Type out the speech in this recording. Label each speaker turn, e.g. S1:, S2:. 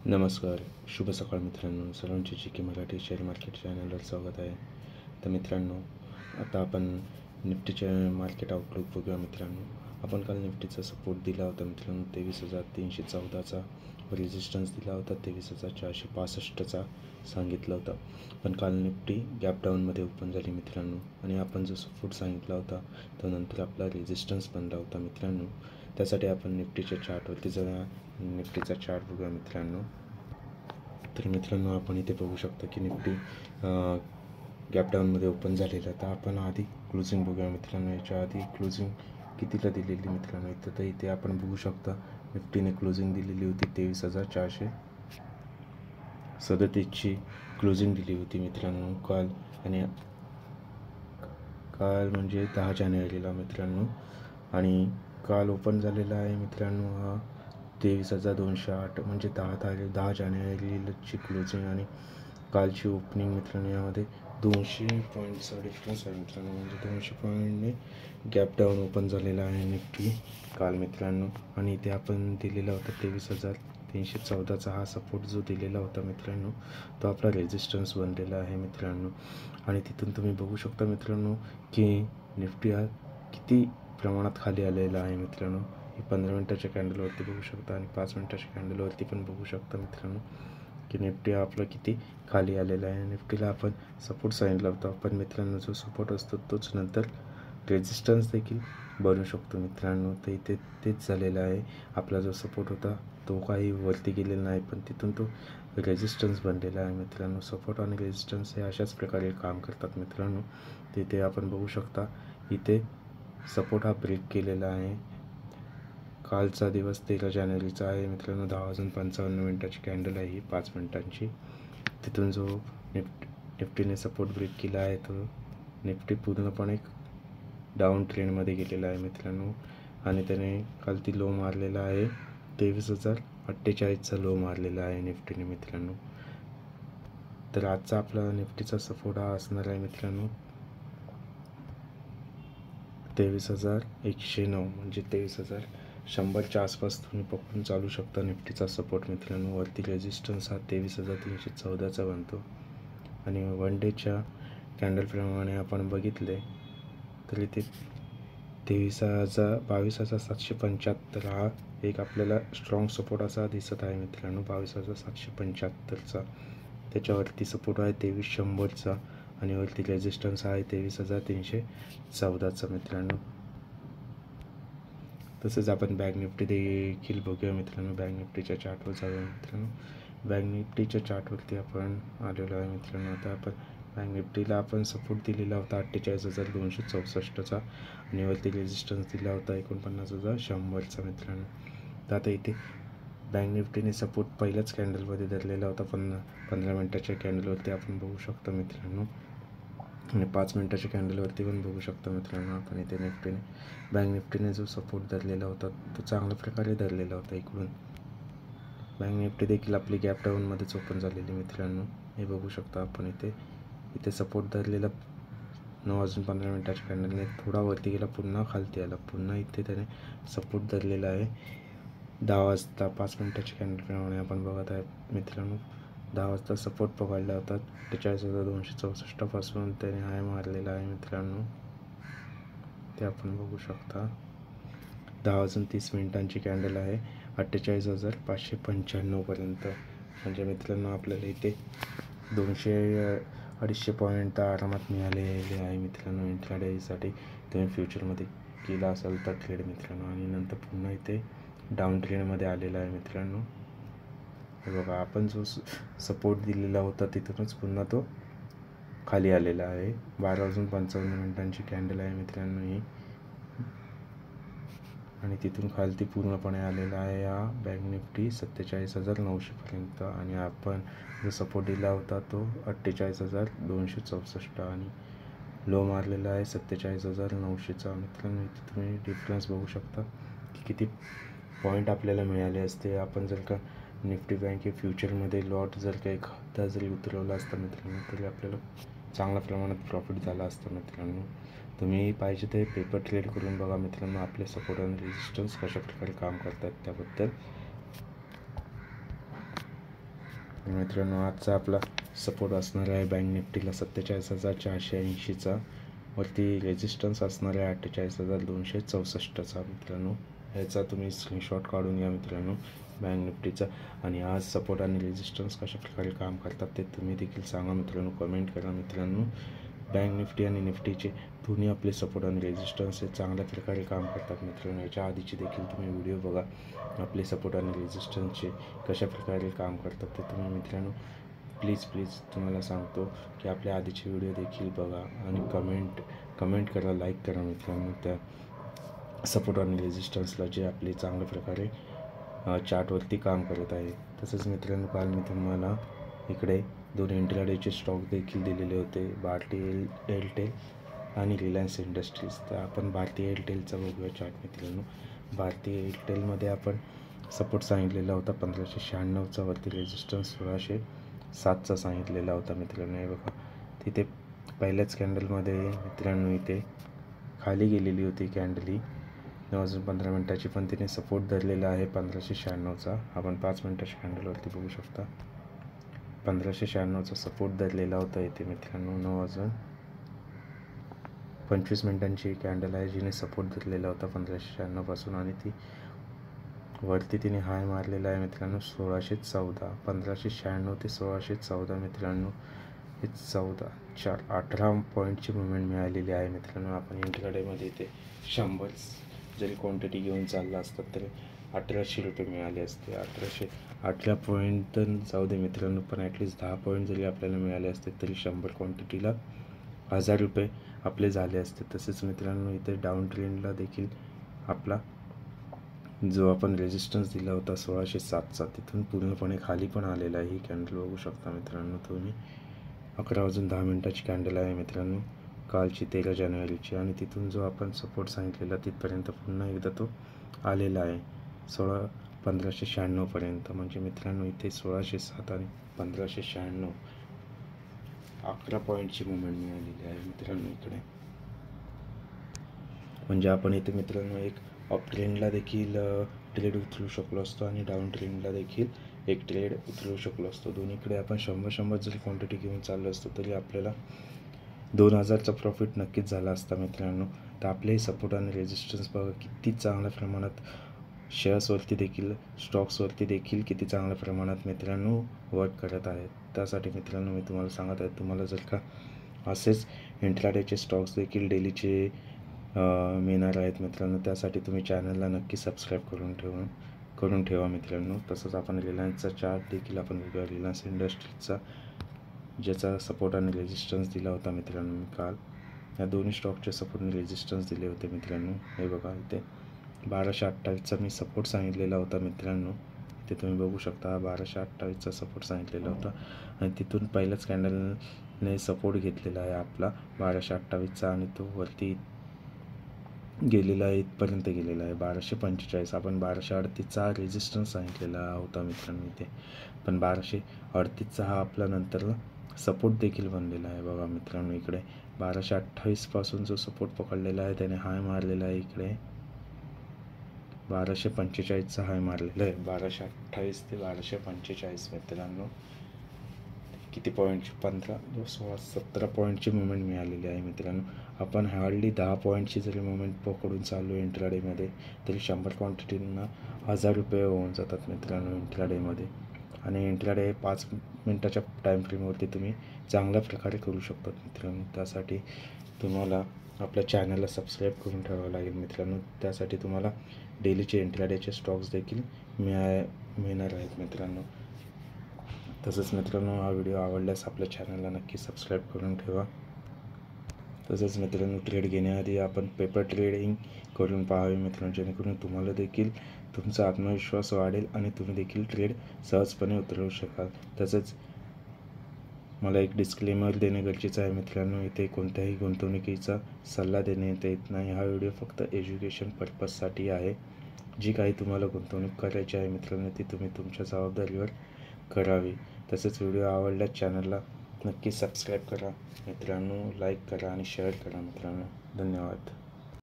S1: नमस्कार, शुभ सकाळ मित्रांनो. सर्वांचे जी के मराठी शेअर मार्केट चॅनलवर स्वागत आहे. तर मित्रांनो, आता आपण निफ्टीचे मार्केट आउटलुक बघूया. मित्रांनो, आपण काल निफ्टीचा सपोर्ट दिला होता मित्रांनो 23,314चा, रेजिस्टन्स दिला होता 23,465चा सांगितलं होतं. पण काल निफ्टी गॅप डाऊनमध्ये ओपन झाली मित्रांनो, आणि आपण जो सपोर्ट सांगितला होता तो नंतर आपला रेजिस्टन्स बनला होता मित्रांनो. त्यासाठी आपण निफ्टीच्या चार्टवरती जाऊया. निफ्टीचा चार्ट बघूया मित्रांनो. तर मित्रांनो, आपण इथे बघू शकता की निफ्टी गॅप डाऊनमध्ये ओपन झालेला. तर आपण आधी क्लोजिंग बघूया मित्रांनो. याच्या आधी क्लोजिंग कितीला दिलेली मित्रांनो, तर इथे आपण बघू शकता निफ्टीने क्लोजिंग दिलेली होती 23,437ची क्लोजिंग दिली होती मित्रांनो काल. आणि काल म्हणजे 10 जानेवारीला मित्रांनो. आणि काल ओपन झालेला आहे मित्रांनो हा 23,208, म्हणजे 10 जानेवारीची क्लोजिंग आणि कालची ओपनिंग मित्रांनो. यामध्ये 200 पॉईंटचा डिफरन्स आहे मित्रांनो, म्हणजे 200 पॉईंटने गॅप डाऊन ओपन झालेला आहे निफ्टी काल मित्रांनो. आणि इथे आपण दिलेला होता 23,314चा हा सपोर्ट जो दिलेला होता मित्रांनो, तो आपला रेजिस्टन्स बनलेला आहे मित्रांनो. आणि तिथून तुम्ही बघू शकता मित्रांनो की निफ्टी हा किती प्रमाणात खाली आलेला आहे मित्रांनो. 15 मिनिटाच्या कॅन्डलवरती बघू शकता आणि 5 मिनिटाच्या कॅन्डलवरती पण बघू शकता मित्रांनो की निफ्टी आपला किती खाली आलेला आहे. निफ्टीला आपण सपोर्ट सांगितला होता, पण मित्रांनो जो सपोर्ट असतो तोच नंतर रेजिस्टन्स देखील बनू शकतो मित्रांनो. तर इथे तेच झालेलं आहे. आपला जो सपोर्ट होता तो काही वरती गेलेला नाही, पण तिथून तो रेजिस्टन्स बनलेला आहे मित्रांनो. सपोर्ट आणि रेजिस्टन्स हे अशाच प्रकारे काम करतात मित्रांनो. तिथे आपण बघू शकता इथे सपोर्ट हा ब्रेक केलेला आहे. कालचा दिवस 13 जानेवारीचा आहे मित्रांनो. 10:55 कॅन्डल आहे ही 5 मिनिटांची. तिथून जो निफ्टीने सपोर्ट ब्रेक केला आहे तो निफ्टी पूर्णपणे डाऊन ट्रेंडमध्ये गेलेला आहे मित्रांनो. आणि त्याने काल ती लो मारलेला आहे 23,048चा लो मारलेला आहे निफ्टीने मित्रांनो. तर आजचा आपला निफ्टीचा सपोर्ट हा असणार आहे मित्रांनो 23,109, म्हणजे 23,100च्या आसपास तुम्ही पकडून चालू शकता निफ्टीचा सपोर्ट मित्रांनो. वरती रेजिस्टन्स हा 23,314चा बनतो. आणि वन डेच्या कॅन्डलप्रमाणे आपण बघितले तर इथे 22,775 हा एक आपल्याला स्ट्रॉंग सपोर्ट असा दिसत आहे मित्रांनो. 22,775चा त्याच्यावरती सपोर्ट आहे 23,100चा आणि वरती रेजिस्टन्स आहे 23,314चा मित्रांनो. तसंच आपण बँक निफ्टी देखील बघूया मित्रांनो. बँक निफ्टीच्या चार्टवर जाऊया मित्रांनो. बँक निफ्टीच्या चार्टवरती आपण आलेलो आहे मित्रांनो. आता आपण बँक निफ्टीला आपण सपोर्ट दिलेला होता 48,264चा आणि वरती रेजिस्टन्स दिला होता 49,100चा मित्रांनो. तर आता इथे बँक निफ्टीने सपोर्ट पहिल्याच कॅन्डलमध्ये धरलेला होता 15 मिनिटाच्या कॅन्डलवरती आपण बघू शकता मित्रांनो. आणि 5 मिनिटाच्या कॅन्डलवरती पण बघू शकता मित्रांनो आपण इथे बँक निफ्टीने जो सपोर्ट धरलेला होता तो चांगल्या प्रकारे धरलेला होता. इकडून बँक निफ्टी देखील आपली गॅप डाऊनमध्येच ओपन झालेली मित्रांनो. हे बघू शकता आपण इथे सपोर्ट धरलेला 9:15 कॅन्डलने थोडा वरती गेला, पुन्हा खालती आला, पुन्हा इथे त्याने सपोर्ट धरलेला आहे 10 वाजता. 5 मिनिटाच्या कॅन्डलप्रमाणे आपण बघत आहे मित्रांनो. 10 वाजता सपोर्ट पकडला होता 48,264 पासून त्याने हाय मारलेला आहे मित्रांनो. ते आपण बघू शकता. 10:30 कॅन्डल आहे 48,595 पर्यंत. म्हणजे मित्रांनो आपल्याला इथे 200-250 पॉईंट आरामात मिळालेले आहे मित्रांनो. इंट्राडेसाठी तुम्ही फ्युचरमध्ये केला असाल तर ट्रेड मित्रांनो. आणि नंतर पुन्हा इथे डाऊन ट्रेंडमध्ये आलेला आहे मित्रांनो. हे बघा, आपण जो सपोर्ट दिलेला होता तिथूनच पुन्हा तो खाली आलेला आहे. 12:55 कॅन्डल आहे मित्रांनो ही. आणि तिथून खालती पूर्णपणे आलेला आहे हा बँक निफ्टी 47,900 पर्यंत. आणि आपण जो सपोर्ट दिला होता तो 48,264 आणि लो मारलेला आहे 47,900चा मित्रांनो. इथे तुम्ही डिफरन्स बघू शकता की किती पॉईंट आपल्याला मिळाले असते. आपण जर का निफ्टी बँक फ्युचरमध्ये लॉट जर का एखादा जरी उतरवला असता मित्रांनो तरी आपल्याला चांगल्या प्रमाणात प्रॉफिट झाला असतं मित्रांनो. तुम्ही पाहिजे ते पेपर ट्रेड करून बघा मित्रांनो आपले सपोर्ट आणि रेजिस्टन्स कशा प्रकारे काम करतात त्याबद्दल. मित्रांनो आजचा आपला सपोर्ट असणार आहे बँक निफ्टीला 47,480चा, वरती रेजिस्टन्स असणार आहे 48,264चा. मित्रांनो ह्याचा तुम्ही स्क्रीनशॉट काढून घ्या मित्रांनो बँक निफ्टीचा. आणि आज सपोर्ट आणि रेजिस्टन्स कशा प्रकारे काम करतात ते तुम्ही देखील सांगा मित्रांनो, कमेंट करा मित्रांनो. बँक निफ्टी आणि निफ्टीचे दोन्ही आपले सपोर्ट आणि रेजिस्टन्स हे चांगल्या प्रकारे काम करतात मित्रांनो. याच्या आधीची देखील तुम्ही व्हिडिओ बघा, आपले सपोर्ट आणि रेजिस्टन्सचे कशा प्रकारे काम करतात ते तुम्ही मित्रांनो प्लीज तुम्हाला सांगतो की आपल्या आधीचे व्हिडिओ देखील बघा आणि कमेंट करा, लाईक करा मित्रांनो त्या सपोर्ट आणि रेजिस्टन्सला, जे आपले चांगल्या प्रकारे चार्टवरती काम करत आहे. तसंच मित्रांनो काल मी तुम्हाला इकडे 2 इंट्राडेचे स्टॉक देखील दिलेले होते, भारती एअरटेल आणि रिलायन्स इंडस्ट्रीज. तर आपण भारती एअरटेलचा बघूया चार्ट मित्रांनो. भारती एअरटेलमध्ये आपण सपोर्ट सांगितलेला होता 1596चा, वरती रेजिस्टन्स 1607चा सांगितलेला होता मित्रांनो. हे बघा तिथे पहिल्याच कॅन्डलमध्ये मित्रांनो इथे खाली गेलेली होती कॅन्डल ही 9:15 पण तिने सपोर्ट धरलेला आहे 1596चा. आपण 5 मिनिटाच्या कॅन्डलवरती बघू शकता 1596चा सपोर्ट धरलेला होता इथे मित्रांनो. 9:25 कॅन्डल आहे जिने सपोर्ट धरलेला होता 1596 पासून, आणि ती वरती तिने हाय मारलेला आहे मित्रांनो 1614. 1596 ते 1614 मित्रांनो हे 18 पॉईंटची मुवमेंट मिळालेली आहे मित्रांनो. आपण इंट्राडेमध्ये इथे 100 जरी क्वांटिटी घेऊन चालला असतात तरी 1800 रुपये मिळाले असते. 18 पॉईंट तर जाऊ दे मित्रांनो, पण ॲटलिस्ट 10 पॉईंट जरी आपल्याला मिळाले असते तरी 100 क्वांटिटीला 1000 रुपये आपले झाले असते. तसेच मित्रांनो इथे डाऊन ट्रेंडला देखील आपला जो आपण रेजिस्टन्स दिला होता 1607चा, तिथून पूर्णपणे खाली पण आलेला आहे. ही कॅन्डल बघू शकता मित्रांनो तुम्ही. 11:10 कॅन्डल आहे मित्रांनो कालची 13 जानेवारीची, आणि तिथून जो आपण सपोर्ट सांगितलेला तिथपर्यंत पुन्हा एकदा तो आलेला आहे 1596 पर्यंत. म्हणजे मित्रांनो इथे 1607 आणि 1596 11 पॉईंटची मुवमेंट मिळालेली आहे मित्रांनो इकडे. म्हणजे आपण इथे मित्रांनो एक अप ट्रेंडला देखील ट्रेड उचलू शकलो असतो आणि डाऊन ट्रेंडला देखील एक ट्रेड उचलू शकलो असतो. दोन्हीकडे आपण 100 जरी क्वांटिटी घेऊन चाललो असतो तरी आपल्याला 2000चा प्रॉफिट नक्कीच झाला असता मित्रांनो. तर आपले सपोर्ट आणि रेजिस्टन्स बघा किती चांगल्या प्रमाणात शेअर्सवरती देखील, स्टॉक्सवरती देखील किती चांगल्या प्रमाणात मित्रांनो वर्क करत आहेत. त्यासाठी मित्रांनो मी तुम्हाला सांगत आहे, तुम्हाला जर का असेच इंट्राडेचे स्टॉक्स देखील डेलीचे मिळणार आहेत मित्रांनो, त्यासाठी तुम्ही चॅनलला नक्की सबस्क्राईब करून ठेवा मित्रांनो. तसंच आपण रिलायन्सचा चार्ट देखील आपण बघूया. रिलायन्स इंडस्ट्रीजचा ज्याचा सपोर्ट आणि रेजिस्टन्स दिला होता मित्रांनो मी काल, या दोन्ही स्टॉकचे सपोर्ट आणि रेजिस्टन्स दिले होते मित्रांनो. हे बघा इथे 1228चा मी सपोर्ट सांगितलेला होता मित्रांनो. ते तुम्ही बघू शकता 1228चा सपोर्ट सांगितलेला होता, आणि तिथून पहिल्याच कॅन्डलने सपोर्ट घेतलेला आहे आपला 1228चा, आणि तो वरती गेलेला आहे, इथपर्यंत गेलेला आहे 1245. आपण 1238चा रेजिस्टन्स सांगितलेला होता मित्रांनो इथे, पण 1238चा हा आपला नंतर सपोर्ट देखील बनलेला आहे. बघा मित्रांनो इकडे 1228 पासून जो सपोर्ट पकडलेला आहे त्याने हाय मारलेला आहे इकडे 1245चा हाय मारलेला आहे. 1228 ते 1245 मित्रांनो किती पॉईंटची 15, 16, 17 पॉईंटची मुवमेंट मिळालेली आहे मित्रांनो. आपण हार्डली 10 पॉईंटची जरी मुवमेंट पकडून चाललो इंट्राडेमध्ये तरी 100 क्वांटिटींना 1000 रुपये होऊन जातात मित्रांनो इंट्राडेमध्ये. आणि इंट्राडे 5 मिनिटाच्या टाईम फ्रेमवरती तुम्ही चांगल्या प्रकारे करू शकतात मित्रांनो. त्यासाठी तुम्हाला आपल्या चॅनलला सबस्क्राईब करून ठेवावं लागेल मित्रांनो. त्यासाठी तुम्हाला डेलीचे इंट्राडेचे स्टॉक्स देखील मिळणार आहेत मित्रांनो. तसंच मित्रांनो हा व्हिडिओ आवडल्यास आपल्या चॅनलला नक्की सबस्क्राईब करून ठेवा. तसंच मित्रांनो ट्रेड घेण्याआधी आपण पेपर ट्रेडिंग करून पाहावे मित्रांनो, जेणेकरून तुम्हाला देखील तुमचा आत्मविश्वास वाढेल आणि तुम्ही देखील ट्रेड सहजपणे उतरवू शकाल. तसंच मला एक डिस्क्लेमर देणे गरजेचं आहे मित्रांनो, इथे कोणत्याही गुंतवणुकीचा सल्ला देण्यात येत नाही. हा व्हिडिओ फक्त एज्युकेशन पर्पजसाठी आहे. जी काही तुम्हाला गुंतवणूक करायची आहे मित्रांनो ती तुम्ही तुमच्या जबाबदारीवर करावी. तसेच व्हिडिओ आवडल्यास चॅनलला नक्की सबस्क्राईब करा मित्रांनो, लाईक करा आणि शेअर करा मित्रांनो. धन्यवाद.